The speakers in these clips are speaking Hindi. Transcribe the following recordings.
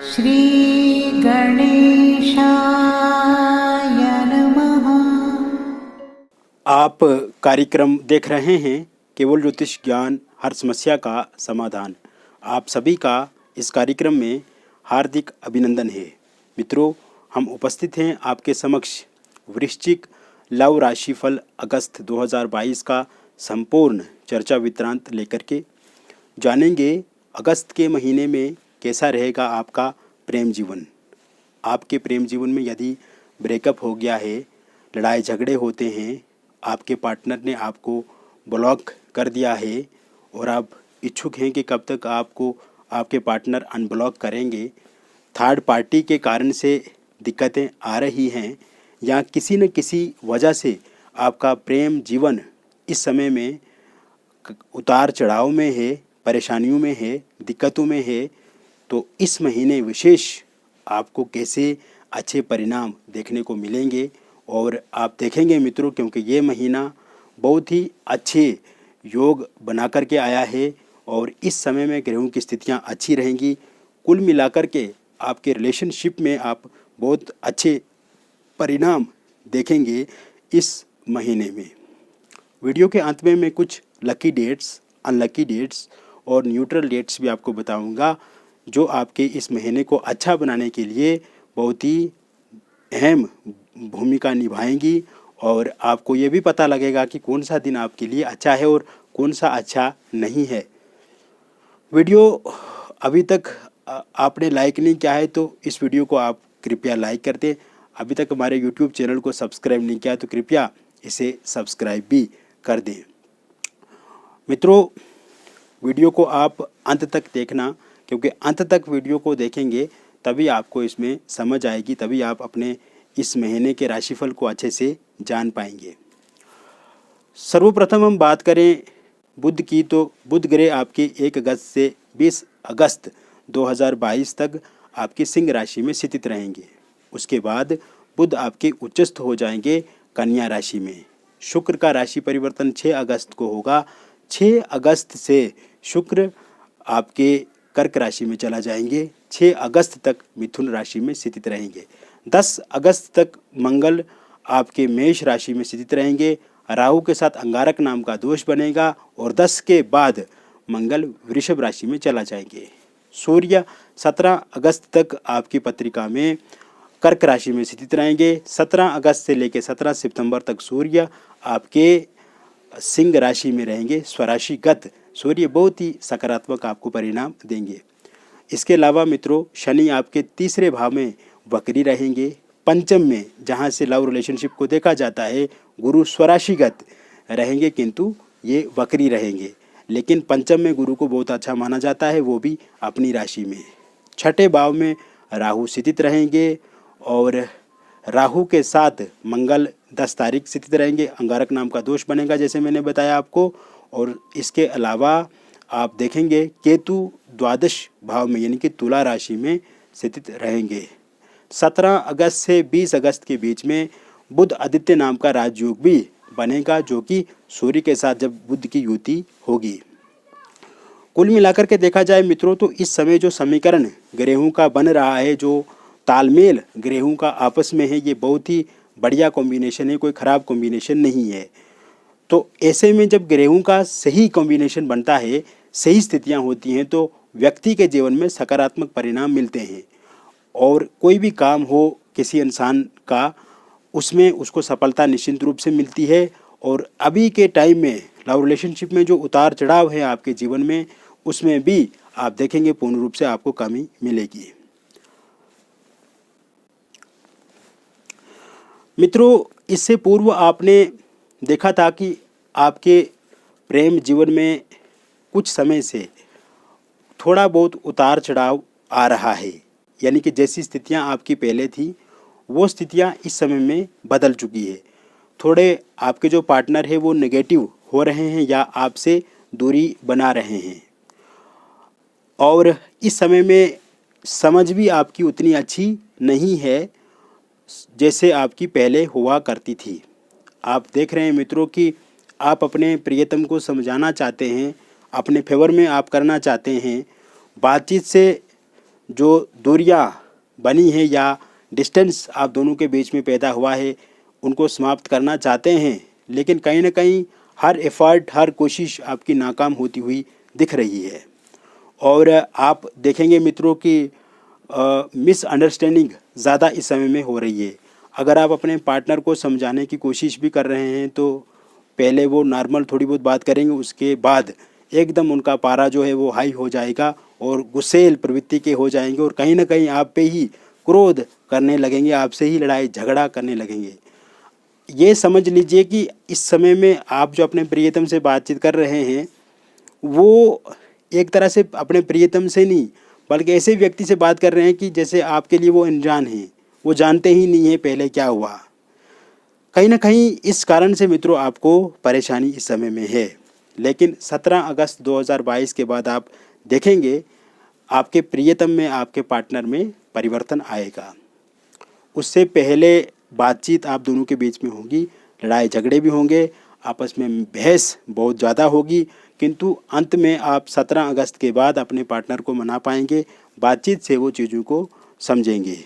श्री गणेशाय नमः। आप कार्यक्रम देख रहे हैं केवल ज्योतिष ज्ञान, हर समस्या का समाधान। आप सभी का इस कार्यक्रम में हार्दिक अभिनंदन है। मित्रों, हम उपस्थित हैं आपके समक्ष वृश्चिक लव राशिफल अगस्त 2022 का संपूर्ण चर्चा वृत्तांत लेकर के जानेंगे अगस्त के महीने में कैसा रहेगा आपका प्रेम जीवन। आपके प्रेम जीवन में यदि ब्रेकअप हो गया है, लड़ाई झगड़े होते हैं, आपके पार्टनर ने आपको ब्लॉक कर दिया है और आप इच्छुक हैं कि कब तक आपको आपके पार्टनर अनब्लॉक करेंगे, थर्ड पार्टी के कारण से दिक्कतें आ रही हैं या किसी न किसी वजह से आपका प्रेम जीवन इस समय में उतार चढ़ाव में है, परेशानियों में है, दिक्कतों में है, तो इस महीने विशेष आपको कैसे अच्छे परिणाम देखने को मिलेंगे। और आप देखेंगे मित्रों, क्योंकि ये महीना बहुत ही अच्छे योग बना कर के आया है और इस समय में ग्रहों की स्थितियां अच्छी रहेंगी। कुल मिलाकर के आपके रिलेशनशिप में आप बहुत अच्छे परिणाम देखेंगे इस महीने में। वीडियो के अंत में मैं कुछ लकी डेट्स, अनलकी डेट्स और न्यूट्रल डेट्स भी आपको बताऊंगा, जो आपके इस महीने को अच्छा बनाने के लिए बहुत ही अहम भूमिका निभाएंगी और आपको ये भी पता लगेगा कि कौन सा दिन आपके लिए अच्छा है और कौन सा अच्छा नहीं है। वीडियो अभी तक आपने लाइक नहीं किया है तो इस वीडियो को आप कृपया लाइक कर दें। अभी तक हमारे यूट्यूब चैनल को सब्सक्राइब नहीं किया तो कृपया इसे सब्सक्राइब भी कर दें। मित्रों, वीडियो को आप अंत तक देखना, क्योंकि अंत तक वीडियो को देखेंगे तभी आपको इसमें समझ आएगी, तभी आप अपने इस महीने के राशिफल को अच्छे से जान पाएंगे। सर्वप्रथम हम बात करें बुध की, तो बुध ग्रह आपके 1 अगस्त से 20 अगस्त 2022 तक आपकी सिंह राशि में स्थित रहेंगे। उसके बाद बुध आपके उच्चस्थ हो जाएंगे कन्या राशि में। शुक्र का राशि परिवर्तन 6 अगस्त को होगा। 6 अगस्त से शुक्र आपके कर्क राशि में चला जाएंगे। 6 अगस्त तक मिथुन राशि में स्थित रहेंगे। 10 अगस्त तक मंगल आपके मेष राशि में स्थित रहेंगे। राहु के साथ अंगारक नाम का दोष बनेगा और 10 के बाद मंगल वृषभ राशि में चला जाएंगे। सूर्य 17 अगस्त तक आपकी पत्रिका में कर्क राशि में स्थित रहेंगे। 17 अगस्त से लेकर 17 सितंबर तक सूर्य आपके सिंह राशि में रहेंगे। स्वराशिगत सूर्य बहुत ही सकारात्मक आपको परिणाम देंगे। इसके अलावा मित्रों, शनि आपके तीसरे भाव में वक्री रहेंगे। पंचम में, जहां से लव रिलेशनशिप को देखा जाता है, गुरु स्वराशिगत रहेंगे, किंतु ये वक्री रहेंगे। लेकिन पंचम में गुरु को बहुत अच्छा माना जाता है, वो भी अपनी राशि में। छठे भाव में राहु स्थित रहेंगे और राहु के साथ मंगल 10 तारीख स्थित रहेंगे। अंगारक नाम का दोष बनेगा, जैसे मैंने बताया आपको। और इसके अलावा आप देखेंगे केतु द्वादश भाव में, यानी कि तुला राशि में स्थित रहेंगे। 17 अगस्त से 20 अगस्त के बीच में बुध आदित्य नाम का राजयोग भी बनेगा, जो कि सूर्य के साथ जब बुध की युति होगी। कुल मिलाकर के देखा जाए मित्रों, तो इस समय जो समीकरण ग्रहों का बन रहा है, जो तालमेल ग्रहों का आपस में है, ये बहुत ही बढ़िया कॉम्बिनेशन है, कोई ख़राब कॉम्बिनेशन नहीं है। तो ऐसे में जब ग्रहों का सही कॉम्बिनेशन बनता है, सही स्थितियां होती हैं, तो व्यक्ति के जीवन में सकारात्मक परिणाम मिलते हैं और कोई भी काम हो किसी इंसान का, उसमें उसको सफलता निश्चित रूप से मिलती है। और अभी के टाइम में लव रिलेशनशिप में जो उतार चढ़ाव है आपके जीवन में, उसमें भी आप देखेंगे पूर्ण रूप से आपको कमी मिलेगी। मित्रों, इससे पूर्व आपने देखा था कि आपके प्रेम जीवन में कुछ समय से थोड़ा बहुत उतार चढ़ाव आ रहा है, यानी कि जैसी स्थितियां आपकी पहले थी वो स्थितियां इस समय में बदल चुकी है। थोड़े आपके जो पार्टनर है वो नेगेटिव हो रहे हैं या आपसे दूरी बना रहे हैं और इस समय में समझ भी आपकी उतनी अच्छी नहीं है जैसे आपकी पहले हुआ करती थी। आप देख रहे हैं मित्रों कि आप अपने प्रियतम को समझाना चाहते हैं, अपने फेवर में आप करना चाहते हैं, बातचीत से जो दूरियां बनी हैं या डिस्टेंस आप दोनों के बीच में पैदा हुआ है उनको समाप्त करना चाहते हैं, लेकिन कहीं ना कहीं हर एफर्ट, हर कोशिश आपकी नाकाम होती हुई दिख रही है। और आप देखेंगे मित्रों कि मिसअंडरस्टैंडिंग ज़्यादा इस समय में हो रही है। अगर आप अपने पार्टनर को समझाने की कोशिश भी कर रहे हैं तो पहले वो नॉर्मल थोड़ी बहुत बात करेंगे, उसके बाद एकदम उनका पारा जो है वो हाई हो जाएगा और गुस्सैल प्रवृत्ति के हो जाएंगे और कहीं ना कहीं आप पे ही क्रोध करने लगेंगे, आपसे ही लड़ाई झगड़ा करने लगेंगे। ये समझ लीजिए कि इस समय में आप जो अपने प्रियतम से बातचीत कर रहे हैं वो एक तरह से अपने प्रियतम से नहीं बल्कि ऐसे व्यक्ति से बात कर रहे हैं कि जैसे आपके लिए वो अनजान हैं, वो जानते ही नहीं है पहले क्या हुआ। कहीं ना कहीं इस कारण से मित्रों आपको परेशानी इस समय में है, लेकिन 17 अगस्त 2022 के बाद आप देखेंगे आपके प्रियतम में, आपके पार्टनर में परिवर्तन आएगा। उससे पहले बातचीत आप दोनों के बीच में होगी, लड़ाई झगड़े भी होंगे, आपस में बहस बहुत ज़्यादा होगी, किंतु अंत में आप 17 अगस्त के बाद अपने पार्टनर को मना पाएंगे, बातचीत से वो चीज़ों को समझेंगे।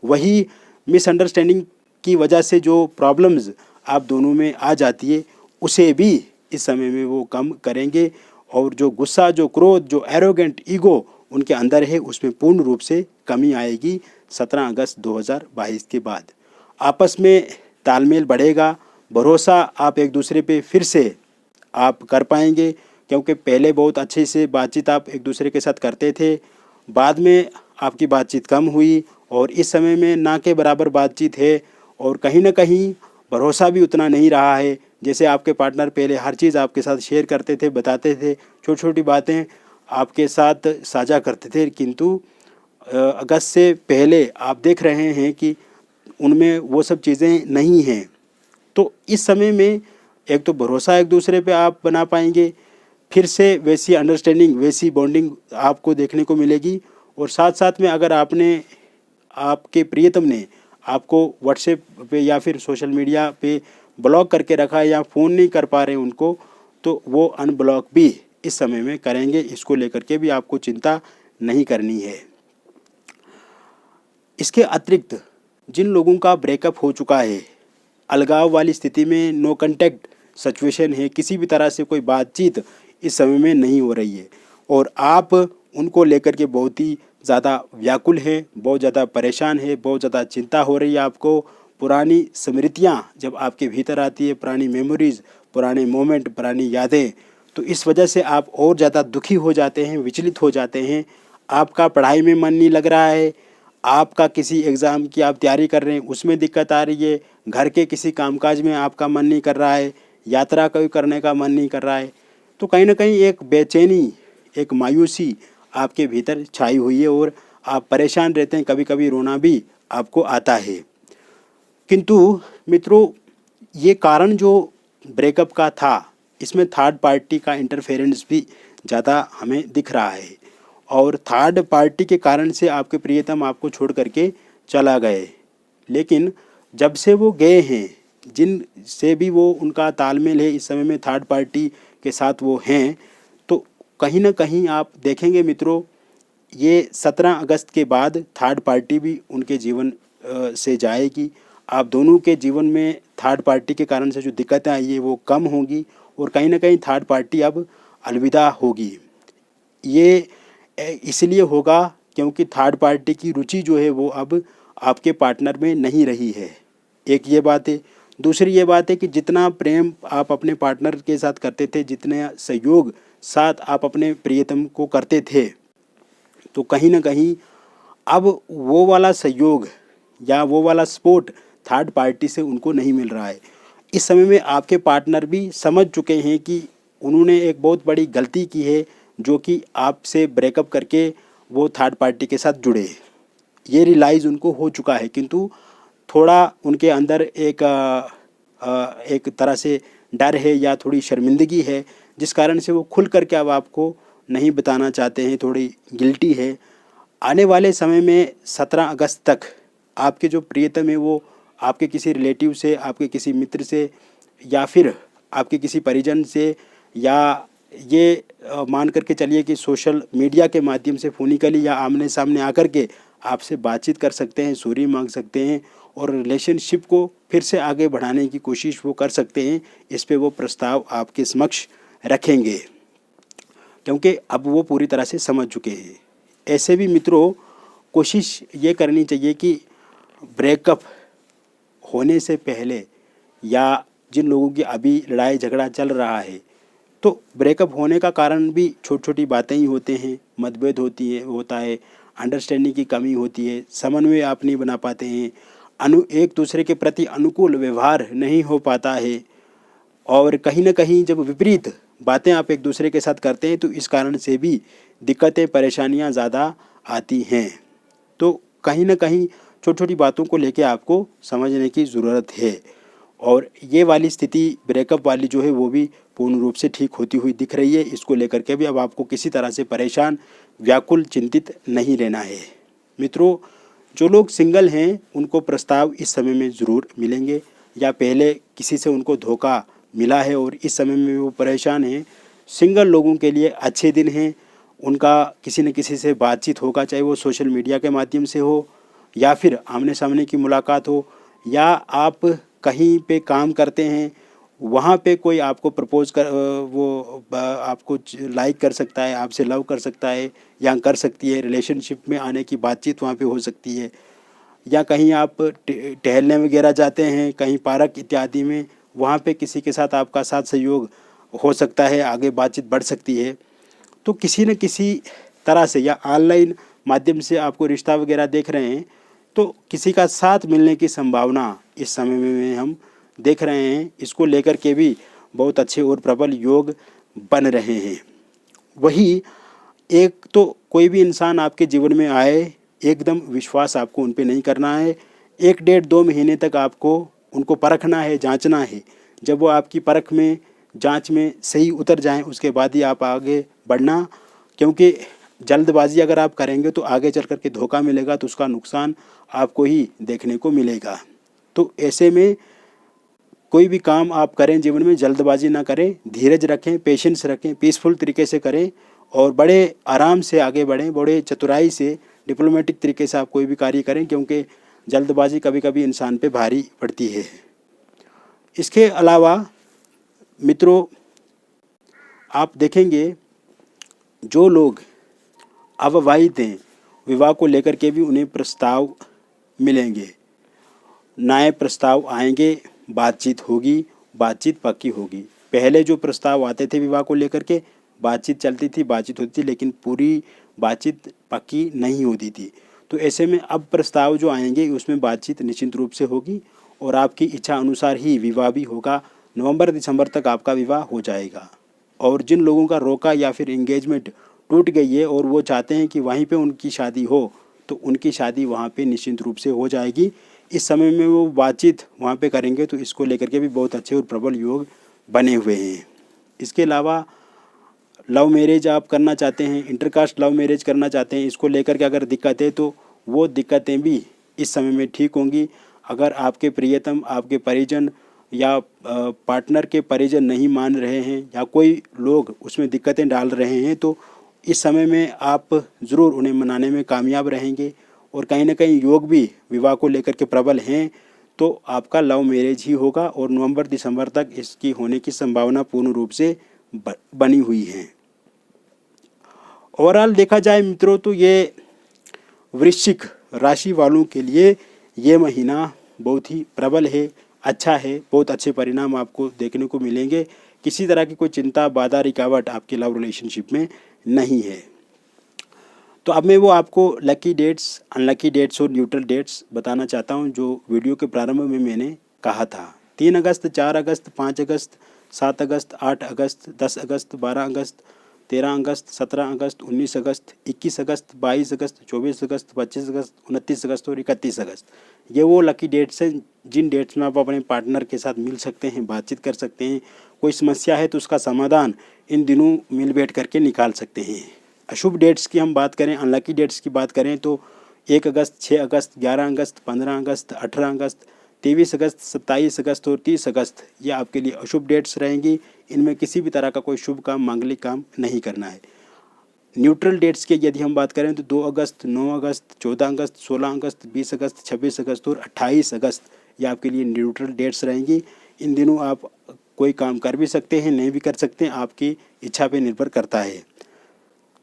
वही मिसअंडरस्टैंडिंग की वजह से जो प्रॉब्लम्स आप दोनों में आ जाती है उसे भी इस समय में वो कम करेंगे और जो गुस्सा, जो क्रोध, जो एरोगेंट ईगो उनके अंदर है उसमें पूर्ण रूप से कमी आएगी 17 अगस्त 2022 के बाद। आपस में तालमेल बढ़ेगा, भरोसा आप एक दूसरे पे फिर से आप कर पाएंगे, क्योंकि पहले बहुत अच्छे से बातचीत आप एक दूसरे के साथ करते थे, बाद में आपकी बातचीत कम हुई और इस समय में ना के बराबर बातचीत है और कहीं ना कहीं भरोसा भी उतना नहीं रहा है। जैसे आपके पार्टनर पहले हर चीज़ आपके साथ शेयर करते थे, बताते थे, छोटी छोटी बातें आपके साथ साझा करते थे, किंतु अगस्त से पहले आप देख रहे हैं कि उनमें वो सब चीज़ें नहीं हैं। तो इस समय में एक तो भरोसा एक दूसरे पे आप बना पाएंगे, फिर से वैसी अंडरस्टैंडिंग, वैसी बॉन्डिंग आपको देखने को मिलेगी। और साथ साथ में अगर आपके प्रियतम ने आपको व्हाट्सएप पे या फिर सोशल मीडिया पे ब्लॉक करके रखा है या फ़ोन नहीं कर पा रहे उनको, तो वो अनब्लॉक भी इस समय में करेंगे। इसको लेकर के भी आपको चिंता नहीं करनी है। इसके अतिरिक्त जिन लोगों का ब्रेकअप हो चुका है, अलगाव वाली स्थिति में, नो कांटेक्ट सिचुएशन है, किसी भी तरह से कोई बातचीत इस समय में नहीं हो रही है और आप उनको लेकर के बहुत ही ज़्यादा व्याकुल हैं, बहुत ज़्यादा परेशान है, बहुत ज़्यादा चिंता हो रही है आपको। पुरानी स्मृतियाँ जब आपके भीतर आती है, पुरानी मेमोरीज़, पुराने मोमेंट, पुरानी यादें, तो इस वजह से आप और ज़्यादा दुखी हो जाते हैं, विचलित हो जाते हैं। आपका पढ़ाई में मन नहीं लग रहा है, आपका किसी एग्ज़ाम की आप तैयारी कर रहे हैं उसमें दिक्कत आ रही है, घर के किसी कामकाज में आपका मन नहीं कर रहा है, यात्रा कोई करने का मन नहीं कर रहा है, तो कहीं ना कहीं एक बेचैनी, एक मायूसी आपके भीतर छाई हुई है और आप परेशान रहते हैं, कभी कभी रोना भी आपको आता है। किंतु मित्रों, ये कारण जो ब्रेकअप का था, इसमें थर्ड पार्टी का इंटरफेरेंस भी ज़्यादा हमें दिख रहा है और थर्ड पार्टी के कारण से आपके प्रियतम आपको छोड़ करके चला गए। लेकिन जब से वो गए हैं, जिन से भी वो उनका तालमेल है इस समय में थर्ड पार्टी के साथ वो हैं, तो कहीं ना कहीं आप देखेंगे मित्रों, ये 17 अगस्त के बाद थर्ड पार्टी भी उनके जीवन से जाएगी। आप दोनों के जीवन में थर्ड पार्टी के कारण से जो दिक्कतें आई है वो कम होंगी और कहीं ना कहीं थर्ड पार्टी अब अलविदा होगी। ये इसलिए होगा क्योंकि थर्ड पार्टी की रुचि जो है वो अब आपके पार्टनर में नहीं रही है। एक ये बात है। दूसरी ये बात है कि जितना प्रेम आप अपने पार्टनर के साथ करते थे, जितने सहयोग साथ आप अपने प्रियतम को करते थे, तो कहीं ना कहीं अब वो वाला सहयोग या वो वाला सपोर्ट थर्ड पार्टी से उनको नहीं मिल रहा है। इस समय में आपके पार्टनर भी समझ चुके हैं कि उन्होंने एक बहुत बड़ी गलती की है, जो कि आपसे ब्रेकअप करके वो थर्ड पार्टी के साथ जुड़े। ये रियलाइज़ उनको हो चुका है, किंतु थोड़ा उनके अंदर एक तरह से डर है या थोड़ी शर्मिंदगी है, जिस कारण से वो खुल करके अब आपको नहीं बताना चाहते हैं, थोड़ी गिल्टी है। आने वाले समय में 17 अगस्त तक आपके जो प्रियतम है वो आपके किसी रिलेटिव से, आपके किसी मित्र से या फिर आपके किसी परिजन से या ये मान करके चलिए कि सोशल मीडिया के माध्यम से फोनिकली या आमने सामने आकर के आपसे बातचीत कर सकते हैं, सॉरी मांग सकते हैं और रिलेशनशिप को फिर से आगे बढ़ाने की कोशिश वो कर सकते हैं। इस पे वो प्रस्ताव आपके समक्ष रखेंगे, क्योंकि अब वो पूरी तरह से समझ चुके हैं। ऐसे भी मित्रों कोशिश ये करनी चाहिए कि ब्रेकअप होने से पहले या जिन लोगों की अभी लड़ाई झगड़ा चल रहा है, तो ब्रेकअप होने का कारण भी छोटी छोटी बातें ही होते हैं, मतभेद होता है, अंडरस्टैंडिंग की कमी होती है, समन्वय आप नहीं बना पाते हैं, एक दूसरे के प्रति अनुकूल व्यवहार नहीं हो पाता है, और कहीं ना कहीं जब विपरीत बातें आप एक दूसरे के साथ करते हैं तो इस कारण से भी दिक्कतें परेशानियां ज़्यादा आती हैं। तो कहीं ना कहीं छोटी छोटी बातों को लेके आपको समझने की ज़रूरत है, और ये वाली स्थिति ब्रेकअप वाली जो है वो भी पूर्ण रूप से ठीक होती हुई दिख रही है। इसको लेकर के भी अब आपको किसी तरह से परेशान, व्याकुल, चिंतित नहीं रहना है। मित्रों, जो लोग सिंगल हैं उनको प्रस्ताव इस समय में ज़रूर मिलेंगे, या पहले किसी से उनको धोखा मिला है और इस समय में वो परेशान हैं। सिंगल लोगों के लिए अच्छे दिन हैं, उनका किसी न किसी से बातचीत होगा, चाहे वो सोशल मीडिया के माध्यम से हो या फिर आमने सामने की मुलाकात हो, या आप कहीं पे काम करते हैं वहाँ पे कोई आपको प्रपोज कर आपको लाइक कर सकता है, आपसे लव कर सकता है या कर सकती है, रिलेशनशिप में आने की बातचीत वहाँ पे हो सकती है, या कहीं आप टहलने वगैरह जाते हैं कहीं पार्क इत्यादि में, वहाँ पे किसी के साथ आपका साथ सहयोग हो सकता है, आगे बातचीत बढ़ सकती है। तो किसी न किसी तरह से, या ऑनलाइन माध्यम से आपको रिश्ता वगैरह देख रहे हैं तो किसी का साथ मिलने की संभावना इस समय में हम देख रहे हैं। इसको लेकर के भी बहुत अच्छे और प्रबल योग बन रहे हैं। वही एक तो कोई भी इंसान आपके जीवन में आए, एकदम विश्वास आपको उन पे नहीं करना है। 1 डेढ़ 2 महीने तक आपको उनको परखना है, जांचना है। जब वो आपकी परख में, जांच में सही उतर जाएं उसके बाद ही आप आगे बढ़ना, क्योंकि जल्दबाजी अगर आप करेंगे तो आगे चल कर के धोखा मिलेगा तो उसका नुकसान आपको ही देखने को मिलेगा। तो ऐसे में कोई भी काम आप करें जीवन में जल्दबाजी ना करें, धीरज रखें, पेशेंस रखें, पीसफुल तरीके से करें और बड़े आराम से आगे बढ़ें, बड़े चतुराई से, डिप्लोमेटिक तरीके से आप कोई भी कार्य करें, क्योंकि जल्दबाजी कभी कभी इंसान पे भारी पड़ती है। इसके अलावा मित्रों आप देखेंगे जो लोग अविवाहित हैं, विवाह को लेकर के भी उन्हें प्रस्ताव मिलेंगे, नए प्रस्ताव आएंगे, बातचीत होगी, बातचीत पक्की होगी। पहले जो प्रस्ताव आते थे विवाह को लेकर के, बातचीत चलती थी, बातचीत होती थी, लेकिन पूरी बातचीत पक्की नहीं होती थी। तो ऐसे में अब प्रस्ताव जो आएंगे उसमें बातचीत निश्चित रूप से होगी और आपकी इच्छा अनुसार ही विवाह भी होगा। नवंबर दिसंबर तक आपका विवाह हो जाएगा। और जिन लोगों का रोका या फिर एंगेजमेंट टूट गई है और वो चाहते हैं कि वहीं पे उनकी शादी हो, तो उनकी शादी वहाँ पे निश्चित रूप से हो जाएगी। इस समय में वो बातचीत वहाँ पे करेंगे, तो इसको लेकर के भी बहुत अच्छे और प्रबल योग बने हुए हैं। इसके अलावा लव मैरिज आप करना चाहते हैं, इंटरकास्ट लव मैरिज करना चाहते हैं, इसको लेकर के अगर दिक्कत है तो वो दिक्कतें भी इस समय में ठीक होंगी। अगर आपके प्रियतम, आपके परिजन या पार्टनर के परिजन नहीं मान रहे हैं या कोई लोग उसमें दिक्कतें डाल रहे हैं, तो इस समय में आप ज़रूर उन्हें मनाने में कामयाब रहेंगे। और कहीं ना कहीं योग भी विवाह को लेकर के प्रबल हैं, तो आपका लव मैरिज ही होगा और नवंबर दिसंबर तक इसकी होने की संभावना पूर्ण रूप से बनी हुई है। ओवरऑल देखा जाए मित्रों तो ये वृश्चिक राशि वालों के लिए ये महीना बहुत ही प्रबल है, अच्छा है, बहुत अच्छे परिणाम आपको देखने को मिलेंगे। किसी तरह की कोई चिंता, बाधा, रुकावट आपके लव रिलेशनशिप में नहीं है। तो अब मैं वो आपको लकी डेट्स, अनलकी डेट्स और न्यूट्रल डेट्स बताना चाहता हूँ जो वीडियो के प्रारंभ में मैंने कहा था। 3 अगस्त, 4 अगस्त, 5 अगस्त, 7 अगस्त, 8 अगस्त, 10 अगस्त, 12 अगस्त, 13 अगस्त, 17 अगस्त, 19 अगस्त, 21 अगस्त, 22 अगस्त, 24 अगस्त, 25 अगस्त, 29 अगस्त और 31 अगस्त। ये वो लकी डेट्स हैं जिन डेट्स में आप अपने पार्टनर के साथ मिल सकते हैं, बातचीत कर सकते हैं। कोई समस्या है तो उसका समाधान इन दिनों मिल बैठ करके निकाल सकते हैं। अशुभ डेट्स की हम बात करें, अनलकी डेट्स की बात करें तो 1 अगस्त, 6 अगस्त, 11 अगस्त, 15 अगस्त, 18 अगस्त, 23 अगस्त, 27 अगस्त और 30 अगस्त ये आपके लिए अशुभ डेट्स रहेंगी। इनमें किसी भी तरह का कोई शुभ काम, मांगलिक काम नहीं करना है। न्यूट्रल डेट्स की यदि हम बात करें तो 2 अगस्त, 9 अगस्त, 14 अगस्त, 16 अगस्त, 20 अगस्त, 26 अगस्त और 28 अगस्त ये आपके लिए न्यूट्रल डेट्स रहेंगी। इन दिनों आप कोई काम कर भी सकते हैं, नहीं भी कर सकते हैं, आपकी इच्छा पे निर्भर करता है।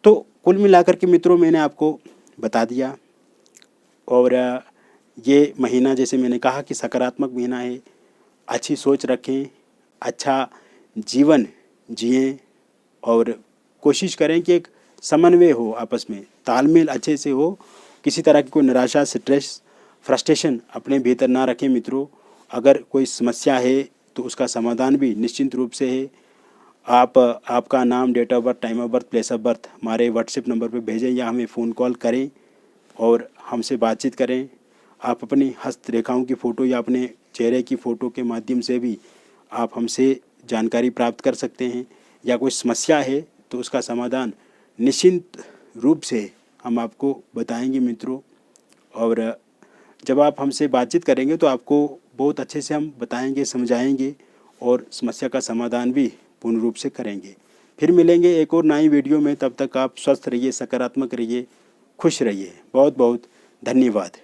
तो कुल मिलाकर के मित्रों मैंने आपको बता दिया। और ये महीना जैसे मैंने कहा कि सकारात्मक महीना है, अच्छी सोच रखें, अच्छा जीवन जिएं और कोशिश करें कि एक समन्वय हो, आपस में तालमेल अच्छे से हो, किसी तरह की कोई निराशा, स्ट्रेस, फ्रस्ट्रेशन अपने भीतर ना रखें मित्रों। अगर कोई समस्या है तो उसका समाधान भी निश्चिंत रूप से है। आप आपका नाम, date of birth, time of birth, place of birth हमारे व्हाट्सएप नंबर पर भेजें या हमें फ़ोन कॉल करें और हमसे बातचीत करें। आप अपनी हस्तरेखाओं की फ़ोटो या अपने चेहरे की फ़ोटो के माध्यम से भी आप हमसे जानकारी प्राप्त कर सकते हैं। या कोई समस्या है तो उसका समाधान निश्चिंत रूप से हम आपको बताएंगे मित्रों। और जब आप हमसे बातचीत करेंगे तो आपको बहुत अच्छे से हम बताएंगे, समझाएंगे और समस्या का समाधान भी पूर्ण रूप से करेंगे। फिर मिलेंगे एक और नई वीडियो में। तब तक आप स्वस्थ रहिए, सकारात्मक रहिए, खुश रहिए। बहुत बहुत धन्यवाद।